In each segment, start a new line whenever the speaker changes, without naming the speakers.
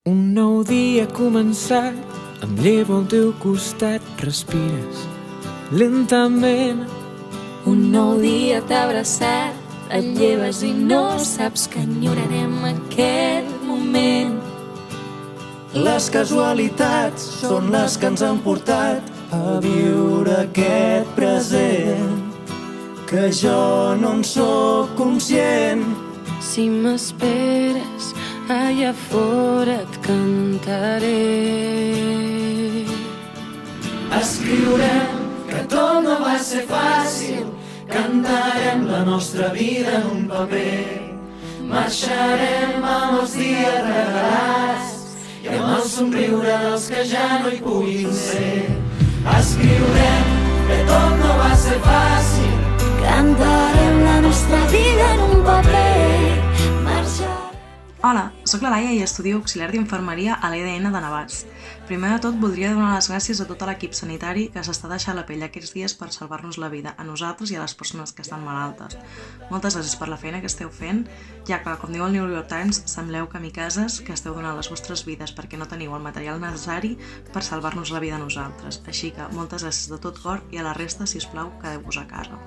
Un nou dia ha començat, em llevo al teu costat, respires lentament.
Un nou dia t'ha abraçat, et lleves i no saps que enyorarem aquest moment.
Les casualitats són les que ens han portat a viure aquest present, que jo no en sóc conscient.
Si m'esperes, allà fora et cantaré.
Escriurem que tot no va ser fàcil, cantarem la nostra vida en un paper, marxarem amb els dies regalats i amb el somriure dels que ja no hi puguin ser. Escriurem que tot no va ser fàcil,
Cantarem la nostra vida en un paper, marxarem.
Hola, sóc la Laia i estudio auxiliar d'infermeria a l'EDN de Navàs. Primer de tot, voldria donar les gràcies a tot l'equip sanitari que s'està deixant la pell aquests dies per salvar-nos la vida, a nosaltres i a les persones que estan malaltes. Moltes gràcies per la feina que esteu fent, ja que, com diu el New York Times, sembleu kamikazes que esteu donant les vostres vides perquè no teniu el material necessari per salvar-nos la vida a nosaltres. Així que moltes gràcies de tot cor i a la resta, si us plau, quedeu-vos a casa.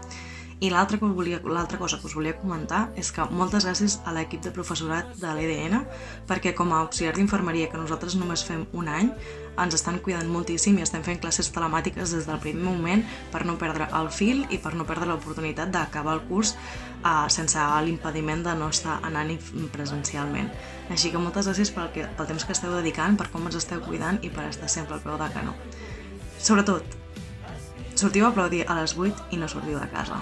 I l'altra cosa que us volia comentar és que moltes gràcies a l'equip de professorat de l'EDN perquè com a auxiliar d'infermeria, que nosaltres només fem un any, ens estan cuidant moltíssim i estem fent classes telemàtiques des del primer moment per no perdre el fil i per no perdre l'oportunitat d'acabar el curs sense l'impediment de no estar anant-hi presencialment. Així que moltes gràcies pel temps que esteu dedicant, per com ens esteu cuidant i per estar sempre al peu del canó. Sobretot, sortiu a aplaudir a les 8 i no sortiu de casa.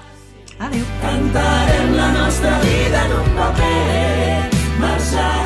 Adéu!
cantarem la nostra vida en un paper, marxarem